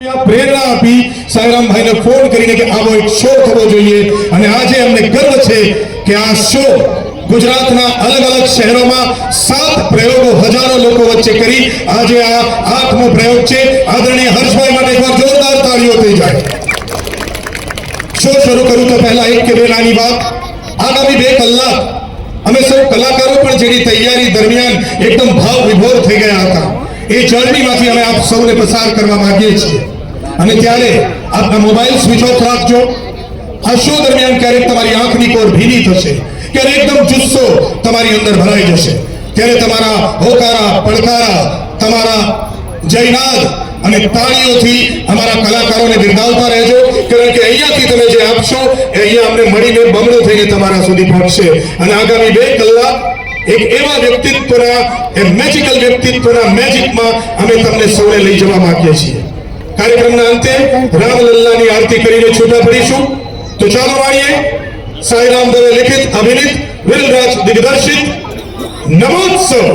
પ્રેરણા આપી સાયરામભાઈને ફોન કરીને કે આવો એક શો થવો જોઈએ અને આજે અમને ગર્વ છે કે આ શો ગુજરાતના અલગ અલગ શહેરોમાં 7 પ્રયોગો હજારો લોકો વચ્ચે કરી આજે આ 8મો પ્રયોગ છે। આદરણીય હર્ષભાઈ માટે એકવાર જોરદાર તાળીઓ થઈ જાય। શો શરૂ કરું તો પહેલા એક કે બે નાની વાત। આગામી 2 કલાક અમે સૌ કલાકારો પણ જેની તૈયારી દરમિયાન એકદમ ભાવ વિભોર થઈ ગયા હતા। એ જર્નીમાંથી અમે આપ સૌને પસાર કરવા માંગીએ છીએ અને ત્યારે આપના મોબાઈલ સ્વિચ ઓફ રાખજો। આ શો દરમિયાન ક્યારેક તમારી આંખની કોર ભીની થશે, ક્યારેક એકદમ જુસ્સો તમારી અંદર ભરાઈ જશે, ત્યારે તમારા હોકારા પડકારા, તમારા જયનાદ અને તાળીઓથી અમારા કલાકારોને બિરદાવતા રહેજો, કારણ કે અહીંયાથી તમે જે આપશો એ અહીંયા અમને મળીને બમણો થઈને તમારા સુધી પહોંચશે। અને આગામી 2 કલાક એક એવા વ્યક્તિત્વના એ મેજિકલ વ્યક્તિત્વના મેજિકમાં અમે તમને સૌને લઈ જવા માંગીએ છીએ। કાર્યક્રમના અંતે રામલલ્લાની આરતી કરીને છૂટા પડીશું। તો ચાલો વાળીએ સાંઈરામ દવે લિખિત અભિનીત વિરલરાજ દિગ્દર્શિત નમોત્સવ।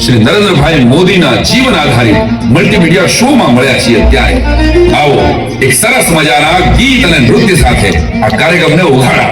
श्री नरेंद्र भाई मोदी ना जीवन आधारित मल्टीमीडिया शो में મળ્યા છીએ ત્યારે આવો એક સરસ મજાના ગીત અને નૃત્ય સાથે આ કાર્યક્રમને ઉઘાડા।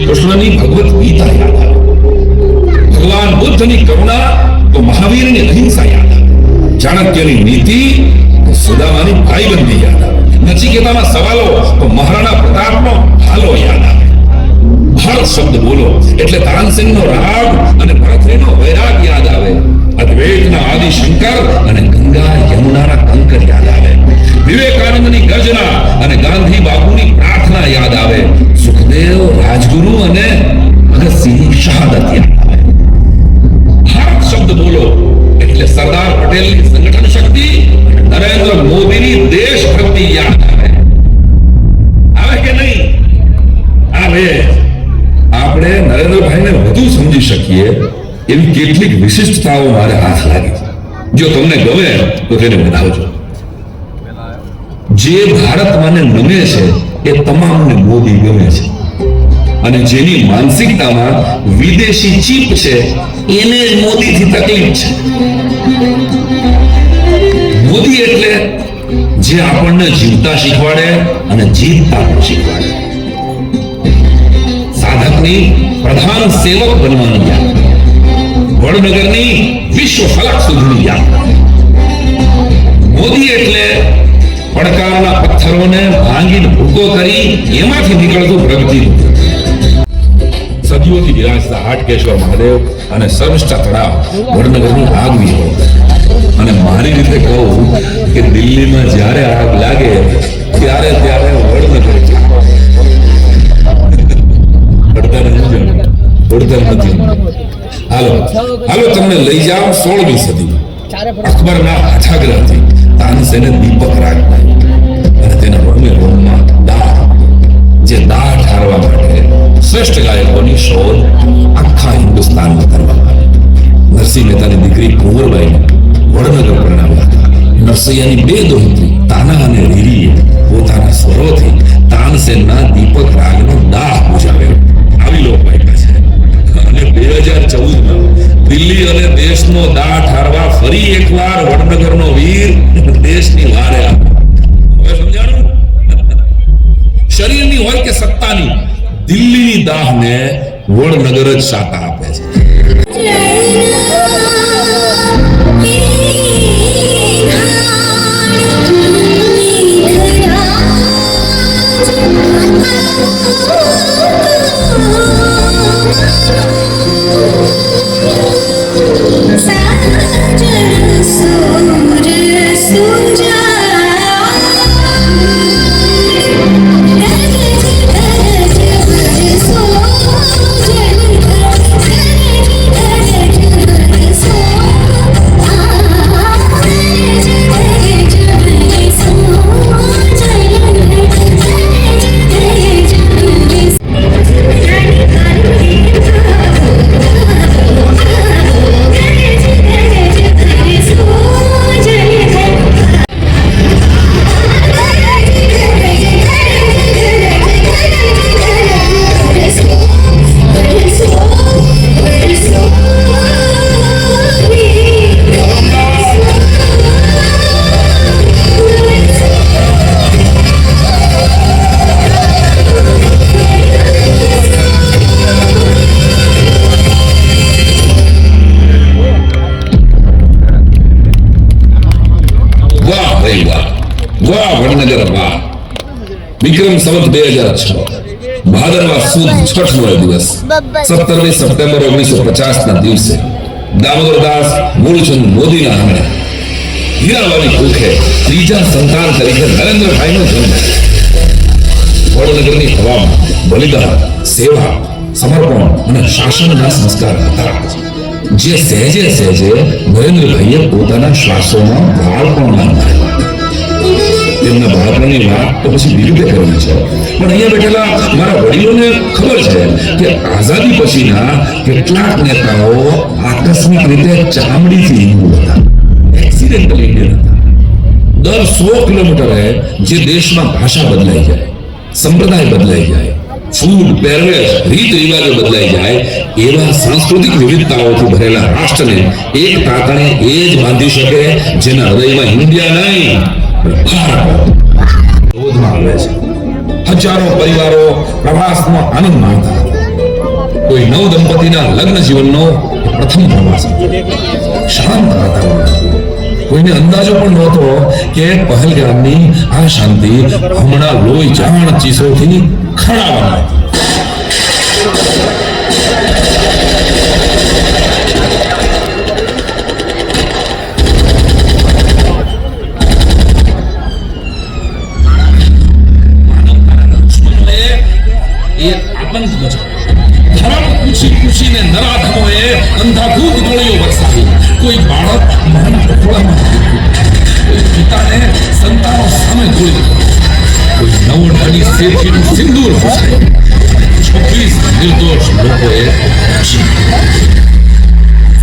કૃષ્ણની ભગવત ગીતા યાદ આવે, ભગવાન બુદ્ધની કરુણા તો મહાવીરની અહિંસા યાદ આવે, ચાણક્યની નીતિ તો સુદામાની ભાઈબંધી યાદ આવે, નચિકેતાના સવાલો તો મહારાણા પ્રતાપનો ભાલો યાદ આવે. ભારત શબ્દ બોલો એટલે તાનસેનનો રાગ અને ભરતરીનો વૈરાગ યાદ આવે, અદ્વૈતના આદિ શંકર અને ગંગા યમુનાના કંકર યાદ આવે, વિવેકાનંદની ગર્જના અને ગાંધી બાપુની પ્રાર્થના યાદ આવે, સુખદેવ રાજગુરુ અને ભગતસિંહની શહાદત યાદ આવે. ભારત શબ્દ બોલો એટલે સરદાર પટેલની સંગઠન શક્તિ અને નરેન્દ્ર મોદીની દેશભક્તિ યાદ આવે. આવે કે નહીં? આવે. આપણે નરેન્દ્રભાઈને વધુ સમજી શકીએ એવી કેટલીક વિશિષ્ટતાઓ મારે હાથ લાગી. જો તમને ગમે તો તેને બનાવજો. જે ભારત મને નમે છે એ તમામને મોદી ગમે છે, અને જેની માનસિકતામાં વિદેશી ચીપ છે એને જ મોદીથી તકલીફ છે. મોદી એટલે જે આપણને જીવતા શીખવાડે અને જીતતા પણ શીખવાડે. સાધકની પ્રધાન સેવક બનવાની યાદ, વડનગરની વિશ્વ ફલક સુધીની યાદ. મોદી એટલે પડકારના પથ્થરોને ભાંગીને ભૂકો કરી એમાંથી નીકળતું પ્રગતિ. સદીઓથી વિરાજતા હાટકેશ્વર મહાદેવ અને સર્વષ્ટા તળાવ વડનગરની આગવી હોય. અને મારી રીતે કહું કે દિલ્હીમાં જ્યારે આગ લાગે ત્યારે વડનગર હાલો તમને લઈ જાઓ 16મી સદી. અકબરના હાથાગ્રહથી તાનસેને દીપક રાગ અને તેના રોમે રોમમાં દાહ, જે દાહ ઠારવા માટે શ્રેષ્ઠ ગાયકોની શોધ આખા હિન્દુસ્તાનમાં કરવામાં આવી. નરસિંહ મહેતાની દીકરી કુંવરબાઈને વડનગર પરણાવ્યા હતા. નરસૈયાની બે દોહિત્રી તાના અને રીરીએ પોતાના સ્વરોથી તાનસેનના દીપક રાગનો દાહ બુજાવ્યો. આવી લોકવાયકા છે. અને 2014માં દિલ્હી અને દેશનો દાહ ઠારવા ફરી એકવાર વડનગરનો વીર દેશની વારે આવ્યો. હવે સમજાણું? શરીરની હોય કે સત્તાની, દિલ્હીની દાહને વડનગર જ શાતા આપે છે. વિક્રમ સંવત 2006 ભાદરવા સુદ છઠનો દિવસ 17મી સપ્ટેમ્બર 1950 ના દિવસે દામોદરદાસ મૂળચંદ મોદીના આંગણે હીરાવાળી કુખે ત્રીજા સંતાન તરીકે નરેન્દ્રભાઈનો જન્મ. વડનગરની હવામાં બલિદાન, સેવા, સમર્પણ અને શાસનના સંસ્કાર હતા, જે સહેજે નરેન્દ્રભાઈએ પોતાના શ્વાસોમાં બાળપણમાં માર્યા. તેમના બાળપણની વાત તો પછી વિરુદ્ધ કરવી છે, પણ અહીંયા બેઠેલા મારા વડીલોને ખબર છે કે આઝાદી પછીના કેટલાક નેતાઓ આકસ્મિક રીતે ચામડીથી હિન્દુ હતા, એક્સિડેન્ટલ ઇન્ડિયન હતા. દર 100 કિલોમીટરે જે દેશમાં ભાષા બદલાઈ જાય, સંપ્રદાય બદલાઈ જાય, ફૂડ, પહેરવેશ, રીત રિવાજો બદલાઈ જાય, એવા સાંસ્કૃતિક વિવિધતાઓથી ભરેલા રાષ્ટ્રને એક તાતણે એ જ બાંધી શકે જેના હૃદયમાં ઇન્ડિયા નહીં, ક્રોધમાં આવે છે. હજારો પરિવારો પ્રવાસનો આનંદ માણતા. કોઈ નવ દંપતીના લગ્ન જીવનનો પ્રથમ પ્રવાસ શાંત વાતાવરણ કોઈને અંદાજો પણ નહોતો કે પહેલગામની આ શાંતિ હમણાં લોહી જાણ ચીસોથી ખડાવવાની એક આતંક મચાવ્યો ધરમ પૂછીને નરાધમોએ અંધાધૂંધ ગોળીઓ વરસાવી કોઈ બાળક માના ટોળામાં કોઈ પિતાને સંતાનો સામે ગોળી કોઈ નવોઢાની શેઠીનું સિંદૂર ફસાયું 26 નિર્દોષ લોકોએ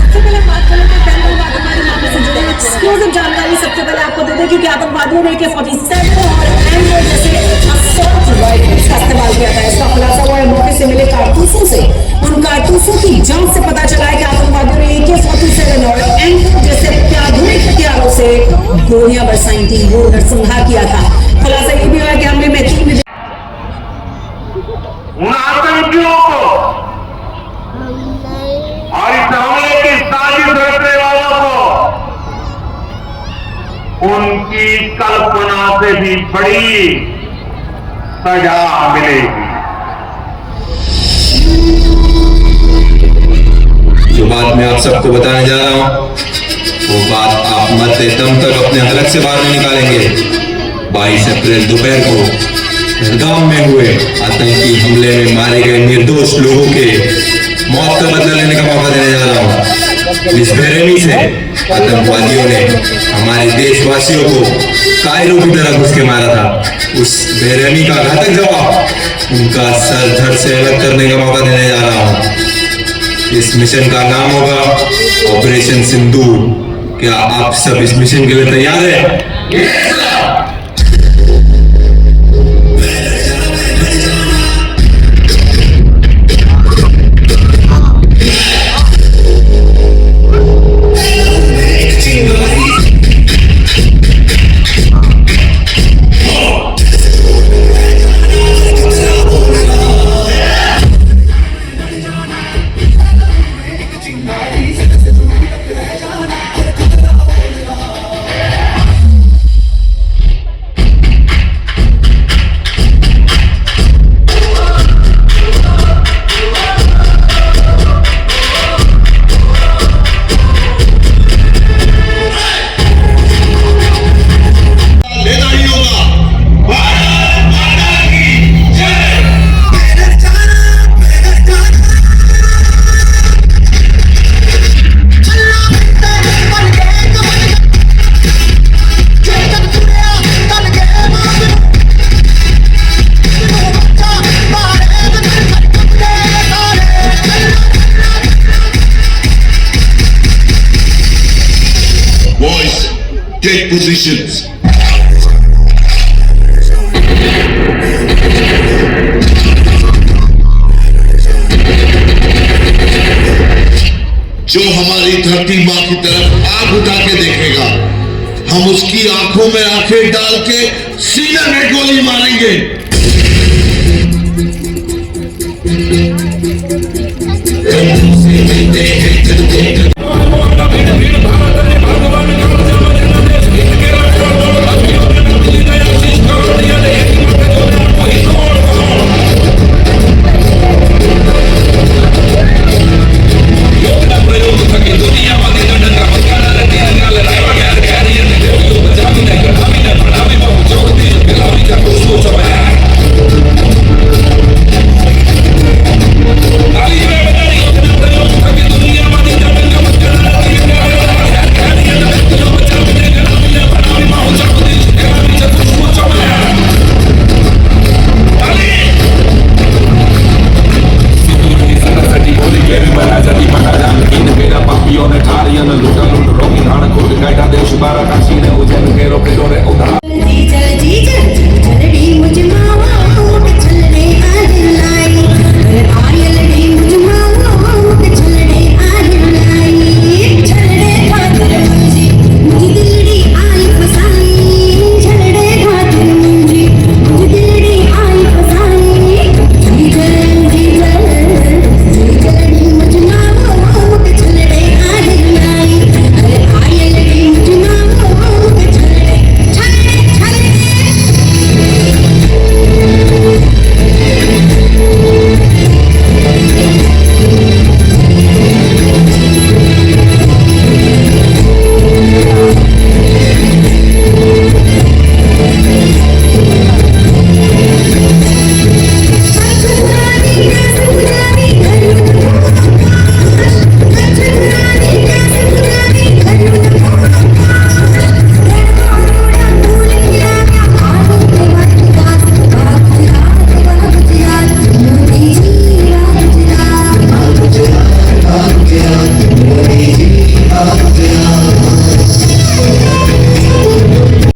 सबसे पहले बात करें तो पहले आतंकवादी मामले से जुड़े एक्सक्लूसिव जानकारी सबसे पहले आपको दे दें क्योंकि आतंकवादियों ने AK-47 और एमओ जैसे असॉल्ट राइफल्स का इस्तेमाल किया था। इसका खुलासा हुआ है मौके से मिले कारतूसों से। उन कारतूसों की जांच से पता चला है कि आतंकवादियों ने AK-47 और एमओ जैसे अत्याधुनिक हथियारों से गोलियां बरसाई थी, वो नरसंहार किया था। खुलासा ये भी हुआ कि हमले में 3 उन आतंकियों को और इस हमले की साजिश रचने वालों को उनकी कल्पना से भी बड़ी सजा मिलेगी। जो बात मैं आप सबको बताने जा रहा हूं वो बात आप मरते दम तक अपने हलक से बाहर नहीं निकालेंगे। 22 अप्रैल दोपहर को पहलगाम में हुए आतंकी हमले में मारे गए निर्दोष लोगों के मौत का बदला लेने का मौका देने जा रहा हूं। इस बेरहमी से आतंकवादियों ने हमारे देशवासियों को कायरों की तरह घुस के मारा था। उस बेरहमी का घातक जवाब उनका सर धड़ से अलग करने का मौका देने जा रहा हूं। इस मिशन का नाम होगा ऑपरेशन सिंदूर। क्या आप सब इस मिशन के लिए तैयार हैं? Take positions. जो हमारी धरती माँ की तरफ आंख उठा के देखेगा, हम उसकी आंखों में आंखें डाल के सीने में गोली मारेंगे।